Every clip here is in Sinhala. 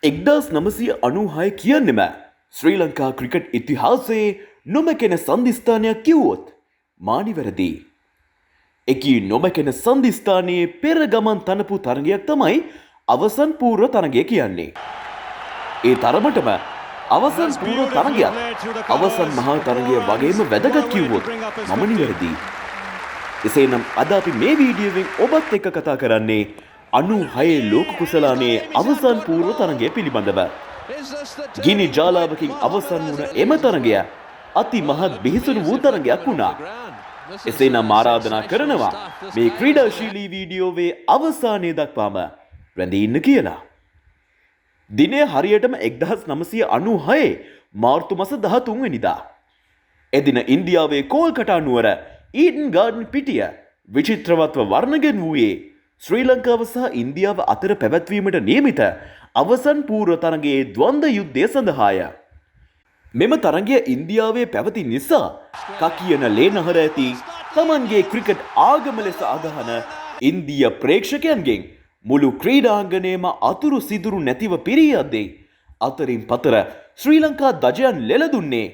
1996 කියන්නෙම ශ්‍රී ලංකා ක්‍රිකට් ඉතිහාසයේ නොමැකෙන සන්ධිස්ථානයක් කිව්වොත් මානිවැරදි. එකී නොමැකෙන සන්ධිස්ථානයේ පෙර ගමන් තනපු තරගයක් තමයි අවසන් පූර්ව තරගය කියන්නේ. ඒ තරමටම අවසන් පූර්ව තරගයක් අවසන් මහා තරගය වගේම වැදගත් කිව්වොත් මම නිවැරදි. එසේනම් අද අපි මේ වීඩියෝවෙන් ඔබත් එක්ක කතා කරන්නේ 96 ලෝක කුසලානයේ අවසන් පූර්ව තරගය පිළිබඳව. ගිනි ජාලාවකින් අවසන් වුණ එම තරගය අති මහත් බිහිසුණු වූ තරගයක් වුණා. එසේනම් ආරාධනා කරනවා මේ ක්‍රීඩාශීලී වීඩියෝවේ අවසානයේ දක්වාම රැඳී ඉන්න කියලා. දිනය හරියටම 1996 මාර්තු මාස 13 වෙනිදා. එදින ඉන්දියාවේ කොල්කතා නුවර ඊඩන් ගාඩන් පිටිය විචිත්‍රවත්ව වර්ණගෙන වූයේ ශ්‍රී ලංකාව සහ ඉන්දියාව අතර පැවැත්වීමට නියමිත අවසන් පූර්ව තරගයේ ද්වන්ද යුද්ධය සඳහාය. මෙම තරගය ඉන්දියාවේ පැවති නිසා කකියන ලේනහර ඇති තමන්ගේ ක්‍රිකට් ආගම ලෙස අදහන ඉන්දිය ප්‍රේක්ෂකයන්ගෙන් මුළු ක්‍රීඩාංගණයම අතුරු සිදුරු නැතිව පිරී යද්දී අතරින් පතර ශ්‍රී ලංකා ධජයන් ලෙලදුන්නේ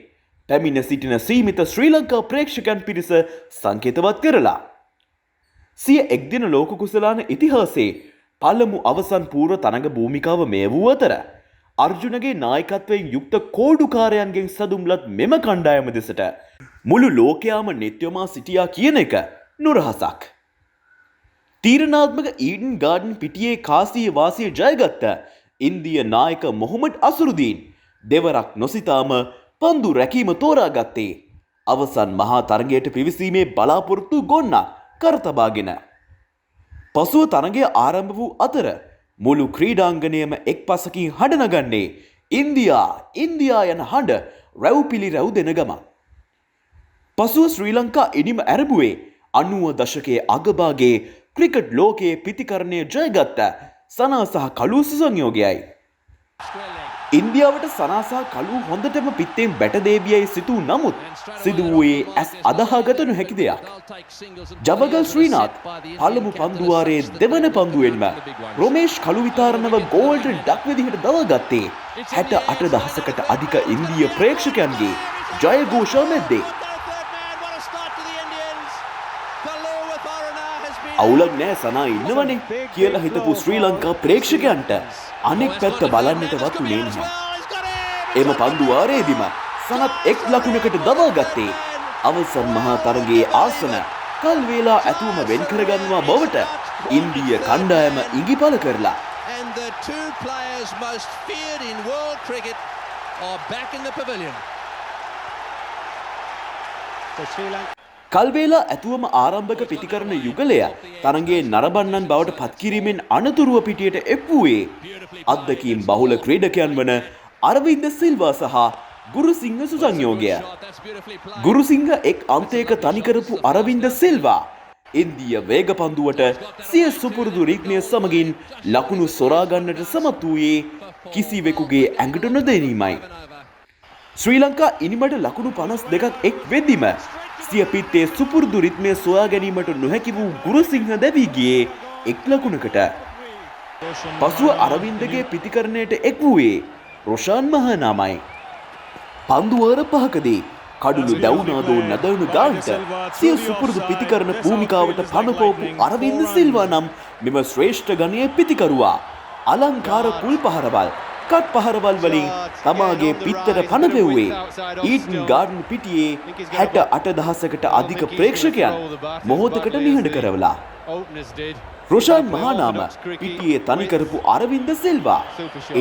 පැමිණ සිටින සීමිත ශ්‍රී ලංකා ප්‍රේක්ෂකයන් පිරිස සංකේතවත් කරලා. සිය එක්දින ලෝක කුසලාන ඉතිහාසයේ පළමු අවසන් පූර්ව තරග භූමිකාව මෙය වූ අතර අර්ජුනගේ නායකත්වයෙන් යුක්ත කෝඩුකාරයන්ගෙන් සදුම්ලත් මෙම කණ්ඩායම දෙසට මුළු ලෝකයාම නෙත්‍යමා සිටියා කියන එක නොරහසක්. තීරණාත්මක ඊඩන් ගාඩන් පිටියේ කාසිය වාසිය ජයගත්ත ඉන්දිය නායක මොහොමඩ් අසරුදීන් දෙවරක් නොසිතාම පන්දු රැකීම තෝරාගත්තේ අවසන් මහා තරගයට පිවිසීමේ බලාපොරොත්තු ගොන්නක් කරතබාගෙන. පසුව තරගය ආරම්භ වූ අතර මුළු ක්‍රීඩාංගණයම එක් පසකින් හඬ නගන්නේ ඉන්දියා යන හඬ රැව් පිළි රැව් දෙන ගමන්. පසුව ශ්‍රී ලංකා ඉනිම ඇරඹුවේ 90 දශකයේ අගභාගයේ ක්‍රිකට් ලෝකයේ පිතිකරණය ජයගත්ත සනා සහ කලූ සංයෝගයයි. ඉන්දියාවට සනා සහ කලූ හොඳටම පිත්තෙන් බැටදේවියයි සිතූ නමුත් සිදු වූයේ ඇස් අදහාගත නොහැකි දෙයක්. ජවගල් ශ්‍රීනාත් පළමු පන්දුවාරයේ දෙවන පන්දුවෙන්ම රොමේෂ් කළුවිතාරණව ගෝල්ට ඩක් විදිහට දවාගත්තේ 68,000කට අධික ඉන්දිය ප්‍රේක්ෂකයන්ගේ ජයഘോഷා මැද්දේ. අවුලක් නෑ සනා ඉන්නවනේ කියලා හිතපු ශ්‍රී ලංකා ප්‍රේක්ෂකයන්ට අනෙක් පැත්ත බලන්නටවත් උනේ නැහැ. එම පන්දුවාරයේදීම සනත් එක් ලකුණකට දවාගත්තේ අවසන් මහා තරගයේ ආසන කල් වේලා ඇතුවම වෙන් කරගන්නවා බවට ඉන්දිය කණ්ඩායම ඉඟිපල කරලා. And the two players most feared in world cricket are back in the pavilion. කල්වේලා ඇතුවම ආරම්භක පිතිකරණ යුගලය තරගයේ නරඹන්නන් බවට පත්කිරීමෙන් අනතුරුව පිටියට එක් වූයේ අත්දැකීම් බහුල ක්‍රීඩකයන් වන අරවින්ද සිල්වා සහ ගුරුසිංහ සුසංයෝගය. ගුරුසිංහ එක් අන්තයක තනිකරපු අරවින්ද සිල්වා ඉන්දිය වේග පන්දුවට සිය සුපුරුදු රිද්මය සමගින් ලකුණු සොරාගන්නට සමත් වූයේ කිසිවෙකුගේ ඇඟට නොදැනීමයි. ශ්‍රී ලංකා ඉනිමට ලකුණු 52ක් එක් වෙද්දිම සිය පිත්තේ සුපුරුදු රිද්මය සොයා ගැනීමට නොහැකි වූ ගුරුසිංහ දැවී ගියේ එක් ලකුණකට. පසුව අරවින්දගේ පිතිකරණයට එක් වූයේ රොෂාන් මහනාමයි. පන්දුවාර පහකදී කඩුළු දැවුනාදෝ නැදවුණු ගාන්ට සිය සුපුරුදු පිතිකරණ භූමිකාවට පනපෝපු අරවින්ද සිල්වා නම් මෙම ශ්‍රේෂ්ඨ ගණයේ පිතිකරුවා අලංකාර පුල් පහරවල් කට් පහරවල් වලින් තමාගේ පිත්තට පනපෙව්වේ ඊඩන් ගාඩන් පිටියේ 68,000කට අධික ප්‍රේක්ෂකයන් මොහොතකට නිහඬ කරවලා. රොෂාන් මහානාම පිටියේ තනි කරපු අරවින්ද සිල්වා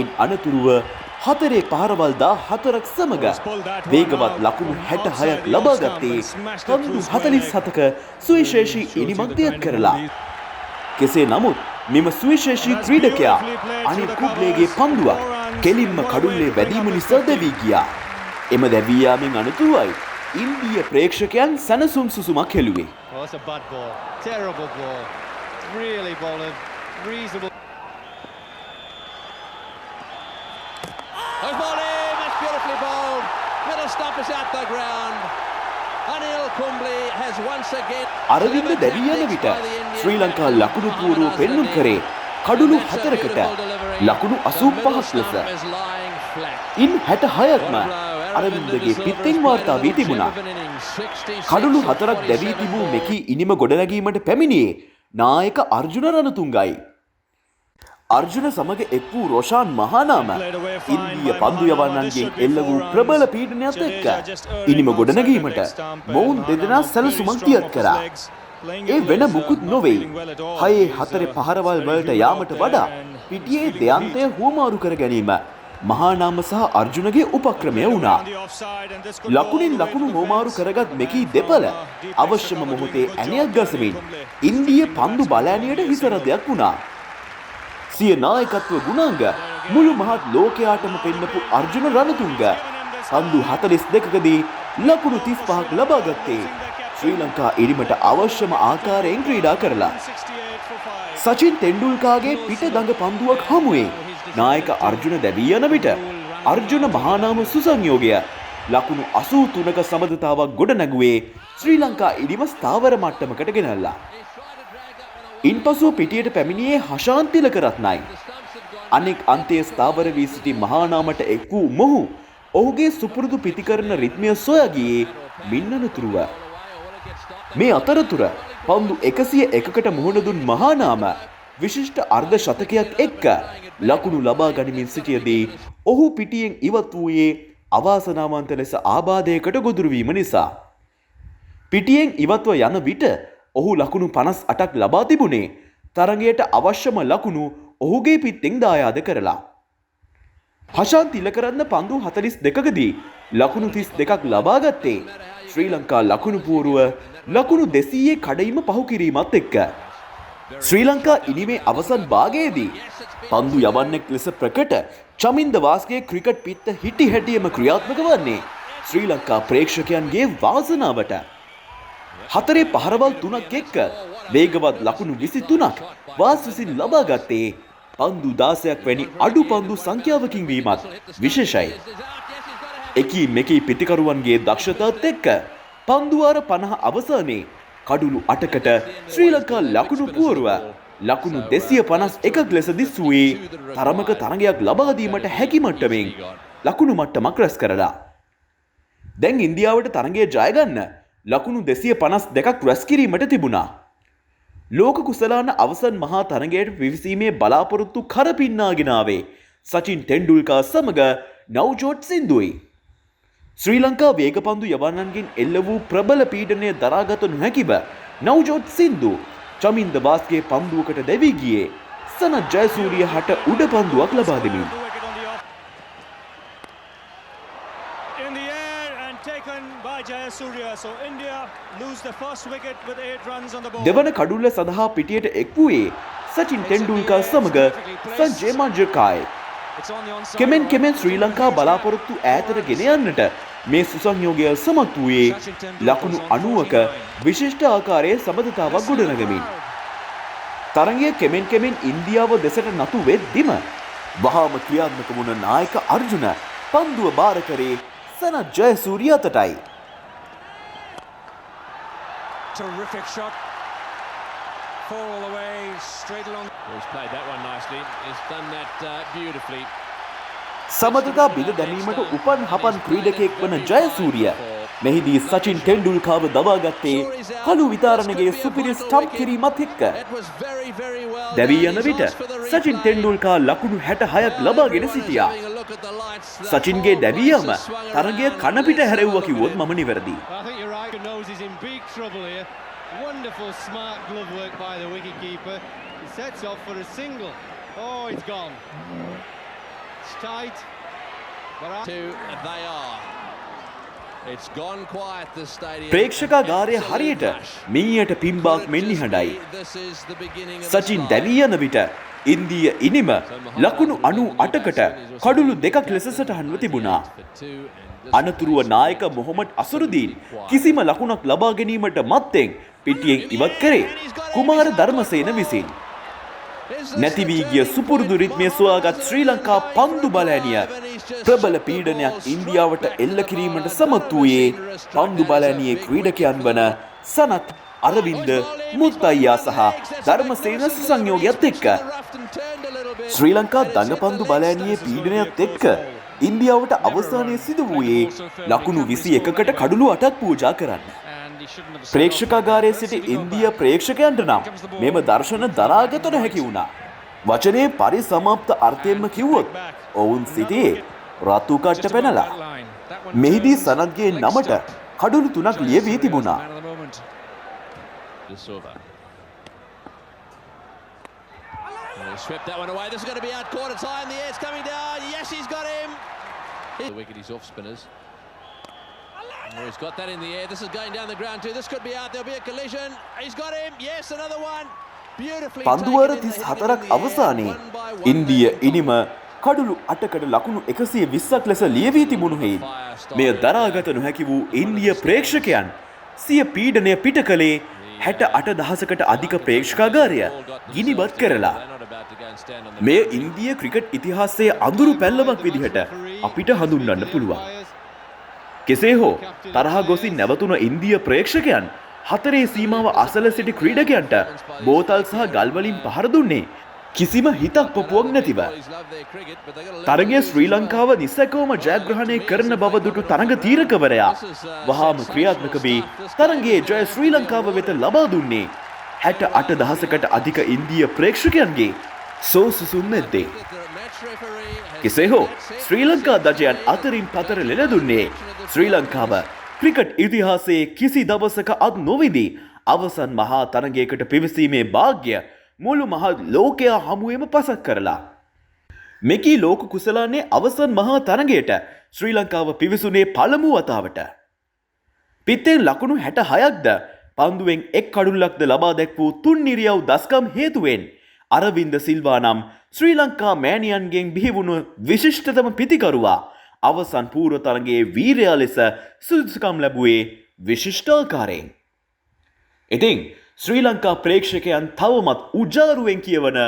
එන් අනතුරුව 4 පහරවල් 14ක් සමග වේගවත් ලකුණු 66ක් ලබා ගත්තේ පන්දු 47ක සුවිශේෂී ඉනිමක් දියත් කරලා. කෙසේ නමුත් මෙම සුවිශේෂී ක්‍රීඩකයා අනිල් කුබ්ලේගේ පන්දුවක් කෙලින්ම කඩුල්ලේ වැදීම නිසා දැවී ගියා. එම දැවී යාමෙන් අනතුරුවයි ඉන්දිය ප්‍රේක්ෂකයන් සැනසුම් සුසුමක් හෙළුවේ. අරවින්ද දැවී යන විට ශ්‍රී ලංකා ලකුණු පුවරුව පෙන්නුම් කරේ කඩුළු 4කට ලකුණු 85ක් ලෙස. ඉන් 66ක්ම අරවින්දගේ පිත්තෙන් වාර්තා වී තිබුණා. කඩුළු 4ක් දැවී තිබූ මෙකී ඉනිම ගොඩනැගීමට පැමිණියේ නායක අර්ජුන රණතුංගයි. අර්ජුන සමග එක් වූ රොෂාන් මහානාම ඉන්දීය පන්දු යවන්නන්ගෙන් එල්ල වූ ප්‍රබල පීඩනයත් එක්ක ඉනිම ගොඩනැගීමට මොවුන් දෙදෙනා සැලසුමක් තියත් කරා. ඒ වෙන මුකුත් නොවෙයි. 6-4 පහරවල් වලට යාමට වඩා පිටියේ දෙයන්තය හුවමාරු කර ගැනීම මහානාම සහ අර්ජුනගේ උපක්‍රමය වුණා. ලකුණින් ලකුණු හුවමාරු කරගත් මෙකී දෙපළ අවශ්‍යම මොහොතේ ඇණයක් ගසමින් ඉන්දීය පන්දු බලෑනියට හිසරදයක් වුණා. සිය නායකත්ව ගුණාංග මුළු මහත් ලෝකයාටම පෙන්නපු අර්ජුන රණතුංග පන්දු 42කදී ලකුණු 35ක් ලබා ගත්තේ ශ්‍රී ලංකා ඉරිමට අවශ්‍යම ආකාරයෙන් ක්‍රීඩා කරලා. සචින් තෙන්ඩුල්කර්ගේ පිට දඟ පන්දුවක් හමුවේ නායක අර්ජුන දැවී යන විට අර්ජුන මහානාම සුසංයෝගය ලකුණු 83ක සමබරතාවක් ගොඩ නැගුවේ ශ්‍රී ලංකා ඉරිම ස්ථාවර මට්ටමකට ගෙනල්ලා. ඉන්පසුව පිටියට පැමිණියේ හෂාන් තිලකරත්නයි. අනෙක් අන්තයේ ස්ථාවර වී සිටි මහානාමට එක් වූ මොහු ඔහුගේ සුපුරුදු පිතිකරන රිද්මය සොයා ගියේ මින්නනතුරුව. මේ අතරතුර පන්දු 101කට මුහුණ දුන් මහානාම විශිෂ්ට අර්ධ ශතකයක් එක්ක ලකුණු ලබා ගනිමින් සිටියදී ඔහු පිටියෙන් ඉවත් වූයේ අවාසනාවන්ත ලෙස ආබාධයකට ගොදුරු වීම නිසා. පිටියෙන් ඉවත්ව යන විට ඔහු ලකුණු 58ක් ලබා තිබුණේ තරගයට අවශ්‍යම ලකුණු ඔහුගේ පිත්තෙන් දායාද කරලා. හෂාන් තිලකරත්න පන්දු 42කදී ලකුණු 32ක් ලබා ගත්තේ ශ්‍රී ලංකා ලකුණු පුවරුව ලකුණු 200 කඩයිම පහු කිරීමත් එක්ක. ශ්‍රී ලංකා ඉනිමේ අවසන් භාගයේදී පන්දු යවන්නෙක් ලෙස ප්‍රකට චමින්ද වාස්ගේ ක්‍රිකට් පිත්ත හිටි හැටියම ක්‍රියාත්මක වන්නේ ශ්‍රී ලංකා ප්‍රේක්ෂකයන්ගේ වාසනාවට. 4 පහරවල් 3ක් එක්ක වේගවත් ලකුණු 23ක් වාස් විසින් ලබා ගත්තේ පන්දු 16ක් වැනි අඩු පන්දු සංඛ්‍යාවකින් වීමත් විශේෂයි. එකී මෙකී පිතිකරුවන්ගේ දක්ෂතාවත් එක්ක පන්දු වාර 50 අවසානයේ කඩුළු 8කට ශ්‍රී ලංකා ලකුණු පුවරුව ලකුණු 251ක් ලෙස දිස්වුවේ තරමක තරගයක් ලබා දීමට හැකි මට්ටමින් ලකුණු මට්ටමක් රැස් කරලා. දැන් ඉන්දියාවට තරගය ජය ගන්න ලකුණු 252ක් රැස් කිරීමට තිබුණා. ලෝක කුසලාන අවසන් මහා තරගයට පිවිසීමේ බලාපොරොත්තු කරපින්නාගෙන ආවේ සචින් තෙන්ඩුල්කර් සමග නව්ජෝත් සින්දුයි. ශ්‍රී ලංකා වේගපන්දු යවන්නන්ගෙන් එල්ල වූ ප්‍රබල පීඩනය දරාගත නොහැකිව නව්ජෝත් සින්දු චමින්ද වාස්ගේ පන්දුවකට දැවී ගියේ සනත් ජයසූරිය හට උඩ පන්දුවක් ලබා දෙමින්. දෙවන කඩුල්ල සඳහා පිටියට එක් වූයේ සචින් තෙන්ඩුල්කර් සමග සංජය මංජරකායි. කෙමෙන් කෙමෙන් ශ්‍රී ලංකා බලාපොරොත්තු ඈතට ගෙන යන්නට මේ සුසංයෝගය සමත් වූයේ ලකුණු 90ක විශිෂ්ට ආකාරයේ සමබරතාවක් ගොඩනගමින්. තරගය කෙමෙන් කෙමෙන් ඉන්දියාව දෙසට නතු වෙද්දිම වහාම ක්‍රියාත්මක වුණ නායක අර්ජුන පන්දුව බාර කරේ Sanath Jayasuriya අතටයි. Terrific shot. Fall all the way straight along. He's played that one nicely. He's done that beautifully. සමබරතා බිඳ දැමීමට උපන් හපන් ක්‍රීඩකයෙක් වන ජයසූරිය මෙහිදී සචින් තෙන්ඩුල්කර්ව දවාගත්තේ කළු විතාරණගේ සුපිරි ස්ටම්ප් කිරීමත් එක්ක. දැවී යන විට සචින් තෙන්ඩුල්කර් ලකුණු 66ක් ලබාගෙන සිටියා. සචින්ගේ දැවියම තරගය කන පිට හැරෙව්වා කිව්වොත් මම නිවැරදි. Wonderful smart glove work by the wicketkeeper. He sets off for a single. Oh, it's gone. It's tight. They are. It's gone quiet this stadium. ප්‍රේක්ෂකාගාරය හරියට මීයට පිම්බාක් මෙන් නිහඬයි. සචින් දැවී යන විට ඉන්දීය ඉනිම ලකුණු 98කට කඩුළු 2ක් ලෙස සටහන්ව තිබුණා. අනතුරුව නායක මොහොමඩ් අසරුදීන් කිසිම ලකුණක් ලබා ගැනීමට මත්තෙන් පිටියෙන් ඉවත් කරේ කුමාර ධර්මසේන විසින්. නැති වී ගිය සුපුරුදු රිද්මය සොයාගත් ශ්‍රී ලංකා පන්දු බලෑනිය ප්‍රබල පීඩනයක් ඉන්දියාවට එල්ල කිරීමට සමත් වූයේ පන්දු බලෑනියේ ක්‍රීඩකයන් වන සනත් අරවින්ද මුත්තයියා සහ ධර්මසේන සංයෝගයත් එක්ක ශ්‍රී ලංකා දඟපන්දු බලෑනියේ පීඩනයත් එක්ක ඉන්දියාවට අවසානයේ සිදු වූයේ ලකුණු 21කට කඩුළු 8ක් පූජා කරන්න. ප්‍රේක්ෂකාගාරයේ සිටි ඉන්දියා ප්‍රේක්ෂකයන්ට නම් මෙම දර්ශන දරාගත නොහැකි වුණා. වචනේ පරිසමාප්ත අර්ථයෙන්ම කිව්වොත් ඔවුන් සිටියේ රතු කට්ට පැනලා. මෙහිදී සනත්ගේ නමට කඩුළු 3ක් ලියවී තිබුණා. Swept that one away. This is going to be out caught. It's high in the air. It's coming down. Yes, he's got him. The wicket, he's off spinners. Oh, he's got that in the air. This is going down the ground too. This could be out. There'll be a collision. He's got him. Yes, another one. Beautifully. පන්දුවර 34ක් අවසානයේ ඉන්දිය ඉනිම කඩුළු 8කට ලකුණු 120ක් ලෙස ලියවී තිබුණු හේයින් මෙය දරාගත නොහැකි වූ ඉන්දිය ප්‍රේක්ෂකයන් සිය පීඩනය පිට කළේ 68,000කට අධික ප්‍රේක්ෂකාගාරය ගිනිබත් කරලා. මෙය ඉන්දිය ක්‍රිකට් ඉතිහාසයේ අඳුරු පැල්ලමක් විදිහට අපිට හඳුන්වන්න පුළුවන්. කෙසේ හෝ තරහ ගොසින් නැවතුන ඉන්දිය ප්‍රේක්ෂකයන් හතරේ සීමාව අසල සිටි ක්‍රීඩකයන්ට බෝතල් සහ ගල් වලින් පහර දුන්නේ කිසිම හිතක් පපුවක් නැතිව. තරගය ශ්‍රී ලංකාව නිසැකවම ජයග්‍රහණය කරන බව දුටු තරග තීරකවරයා වහාම ක්‍රියාත්මක වී තරගයේ ජය ශ්‍රී ලංකාව වෙත ලබා දුන්නේ 68,000කට අධික ඉන්දිය ප්‍රේක්ෂකයන්ගේ සෝසුසුම් මැද්දේ. කෙසේ හෝ ශ්‍රී ලංකා දජයන් අතරින් පතර ලෙල දුන්නේ ශ්‍රී ලංකාව ක්‍රිකට් ඉතිහාසයේ කිසි දවසක අත් නොවිඳි අවසන් මහා තරගයකට පිවිසීමේ වාග්ය මුළු මහත් ලෝකයා හමුවේම පසක් කරලා. මෙකී ලෝක කුසලානේ අවසන් මහා තරගයට ශ්‍රී ලංකාව පිවිසුනේ පළමු වතාවට. පිත්තෙන් ලකුණු 66ක්ද පන්දුවෙන් එක් කඩුල්ලක්ද ලබා දැක්වූ තුන් නිරියව් දස්කම් හේතුවෙන් අරවින්ද සිල්වා නම් ශ්‍රී ලංකා මෑණියන්ගෙන් බිහිවුණු විශිෂ්ටතම පිතිකරුවා අවසන් පූර්ව තරගයේ වීරයා ලෙස සුදුසුකම් ලැබුවේ විශිෂ්ටාකාරයෙන්. ඉතින් ශ්‍රී ලංකා ප්‍රේක්ෂකයන් තවමත් උජාරුවෙන් කියවන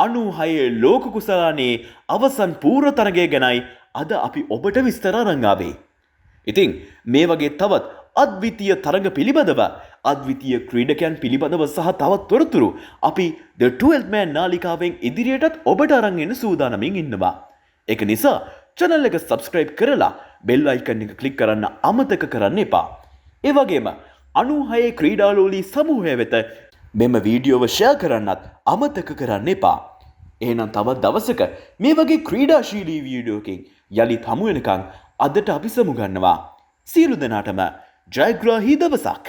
96 ලෝක කුසලානේ අවසන් පූර්ව තරගය ගැනයි අද අපි ඔබට විස්තර අරන් ආවේ. ඉතින් මේ වගේ තවත් අද්විතීය තරග පිළිබඳව අද්විතීය ක්‍රීඩකයන් පිළිබඳව සහ තවත් තොරතුරු අපි The 12th Man නාලිකාවෙන් ඉදිරියටත් ඔබට අරන් එන්න සූදානමින් ඉන්නවා. ඒක නිසා channel එක subscribe කරලා bell icon එක click කරන්න අමතක කරන්න එපා. ඒ වගේම 96 ක්‍රීඩාලෝලී සමූහය වෙත මෙම වීඩියෝව ෂෙයා කරන්නත් අමතක කරන්න එපා. එහෙනම් තවත් දවසක මේ වගේ ක්‍රීඩාශීලී වීඩියෝකින් යලිත් හමු වෙනකන් අදට අපි සමු ගන්නවා. සියලු දෙනාටම ජයග්‍රාහී දවසක්.